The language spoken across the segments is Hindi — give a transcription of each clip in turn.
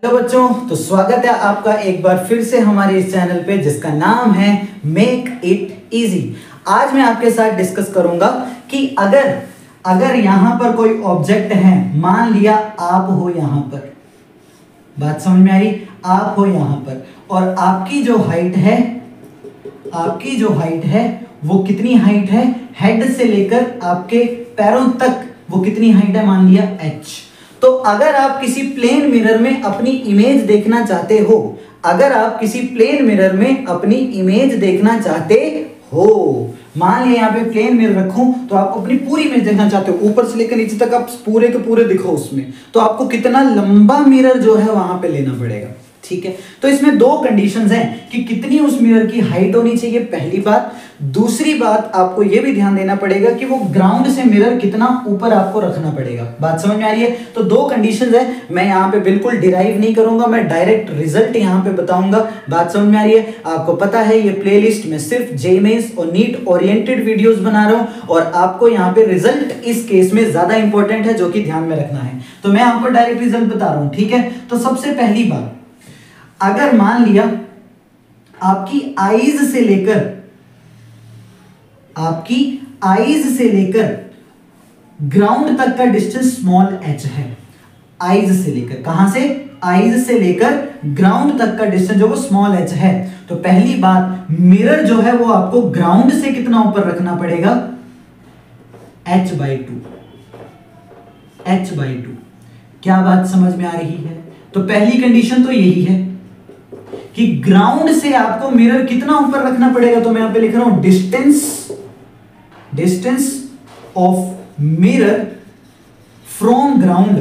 हेलो बच्चों, तो स्वागत है आपका एक बार फिर से हमारे इस चैनल पे जिसका नाम है मेक इट इजी। आज मैं आपके साथ डिस्कस करूंगा कि अगर यहां पर कोई ऑब्जेक्ट है, मान लिया आप हो यहां पर, बात समझ में आ रही, आप हो यहां पर और आपकी जो हाइट है वो कितनी हाइट है, हेड से लेकर आपके पैरों तक वो कितनी हाइट है, मान लिया h। तो अगर आप किसी प्लेन मिरर में अपनी इमेज देखना चाहते हो, मान लिया यहाँ पे प्लेन मिरर रखूं तो आप अपनी पूरी इमेज देखना चाहते हो, ऊपर से लेकर नीचे तक आप पूरे के पूरे दिखो उसमें, तो आपको कितना लंबा मिरर जो है वहां पे लेना पड़ेगा। ठीक है, तो इसमें दो कंडीशंस हैं कि कितनी उस मिरर की हाइट होनी चाहिए, पहली बात। दूसरी बात आपको यह भी ध्यान देना पड़ेगा कि वो ग्राउंड से मिरर कितना ऊपर आपको रखना पड़ेगा। बात समझ में आ रही है? तो दो कंडीशंस है, मैं यहाँ पे बिल्कुल डिराइव नहीं करूंगा, मैं डायरेक्ट रिजल्ट यहाँ पे बताऊंगा। बात समझ में आ रही है? आपको पता है ये प्लेलिस्ट में सिर्फ जेईमेंस और नीट ओरिएंटेड वीडियोस बना रहा हूं और आपको यहाँ पे रिजल्ट इस केस में ज्यादा इंपॉर्टेंट है, जो कि ध्यान में रखना है। तो मैं आपको डायरेक्ट रिजल्ट बता रहा हूं। ठीक है, तो सबसे पहली बात, अगर मान लिया आपकी आईज से लेकर ग्राउंड तक का डिस्टेंस स्मॉल h है। आईज से लेकर, कहां से? आईज से लेकर ग्राउंड तक का डिस्टेंस जो वो स्मॉल h है। तो पहली बात, मिरर जो है वो आपको ग्राउंड से कितना ऊपर रखना पड़ेगा, h/2। क्या बात समझ में आ रही है? तो पहली कंडीशन तो यही है कि ग्राउंड से आपको मिरर कितना ऊपर रखना पड़ेगा। तो मैं यहां पे लिख रहा हूं distance of mirror from ground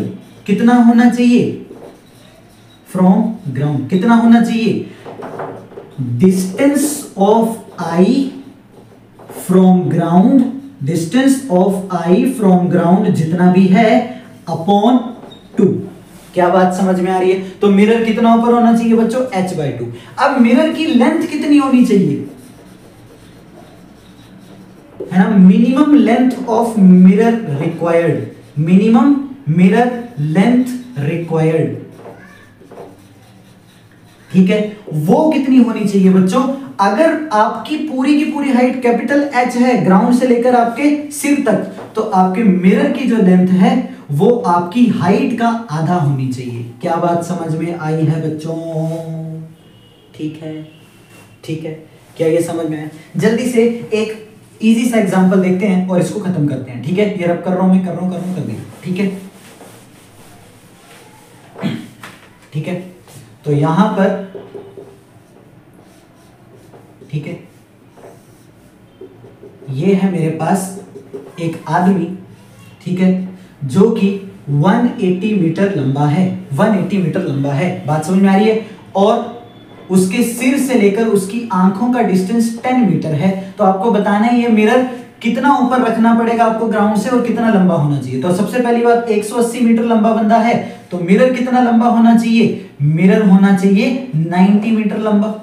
कितना होना चाहिए, फ्रॉम ग्राउंड कितना होना चाहिए, distance of I from ground जितना भी है अपॉन 2। क्या बात समझ में आ रही है? तो मिरर कितना ऊपर होना चाहिए बच्चों, h/2। अब मिरर की लेंथ कितनी होनी चाहिए, है ना? Minimum length of mirror required, ठीक है, वो कितनी होनी चाहिए बच्चों? अगर आपकी पूरी की पूरी हाइट कैपिटल H है ग्राउंड से लेकर आपके सिर तक, तो आपके मिरर की जो लेंथ है वो आपकी हाइट का आधा होनी चाहिए। क्या बात समझ में आई है बच्चों? ठीक है, क्या ये समझ में आया? जल्दी से एक इजी सा एग्जांपल देखते हैं और इसको खत्म करते हैं। ठीक है, ये रब कर रहा हूं, मैं कर रहा हूं, कर दिया। ठीक है, तो यहां पर, ठीक है, ये है मेरे पास एक आदमी, ठीक है, जो कि 180 मीटर लंबा है। बात समझ में आ रही है? और उसके सिर से लेकर उसकी आंखों का डिस्टेंस 10 मीटर है। तो आपको बताना है ये मिरर कितना ऊपर रखना पड़ेगा आपको ग्राउंड से और कितना लंबा होना चाहिए। तो सबसे पहली बात, 180 मीटर लंबा बंदा है तो मिरर कितना लंबा होना चाहिए, मिरर होना चाहिए 90 मीटर लंबा,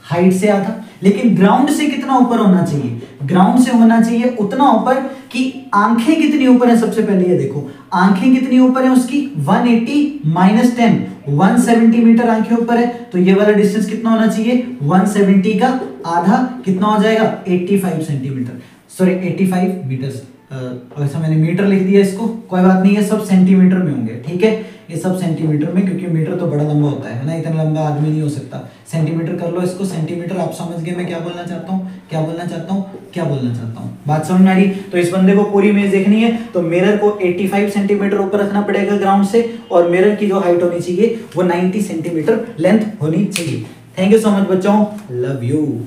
हाइट से आधा। लेकिन ग्राउंड से कितना ऊपर होना चाहिए, ग्राउंड से होना चाहिए उतना ऊपर कि आंखें कितनी ऊपर है। सबसे पहले ये देखो, आंखें कितनी ऊपर है उसकी, 180 माइनस 10, 170 मीटर आंखें ऊपर है। तो ये वाला डिस्टेंस कितना होना चाहिए, 170 का आधा कितना हो जाएगा, 85 सेंटीमीटर, सॉरी 85 मीटर। वैसा मैंने मीटर लिख दिया, इसको कोई बात नहीं है, सब सेंटीमीटर में होंगे। ठीक है, ये सब सेंटीमीटर में, क्योंकि मीटर तो बड़ा लंबा होता है ना, इतना लंबा आदमी नहीं हो सकता। सेंटीमीटर कर लो इसको, सेंटीमीटर। आप समझ गए मैं क्या बोलना चाहता हूँ? बात समझ में आ रही? तो इस बंदे को पूरी इमेज देखनी है तो मिरर को 85 सेंटीमीटर ऊपर रखना पड़ेगा ग्राउंड से, और मिरर की जो हाइट होनी चाहिए वो 90 सेंटीमीटर लेंथ होनी चाहिए। थैंक यू सो मच बच्चों, लव यू।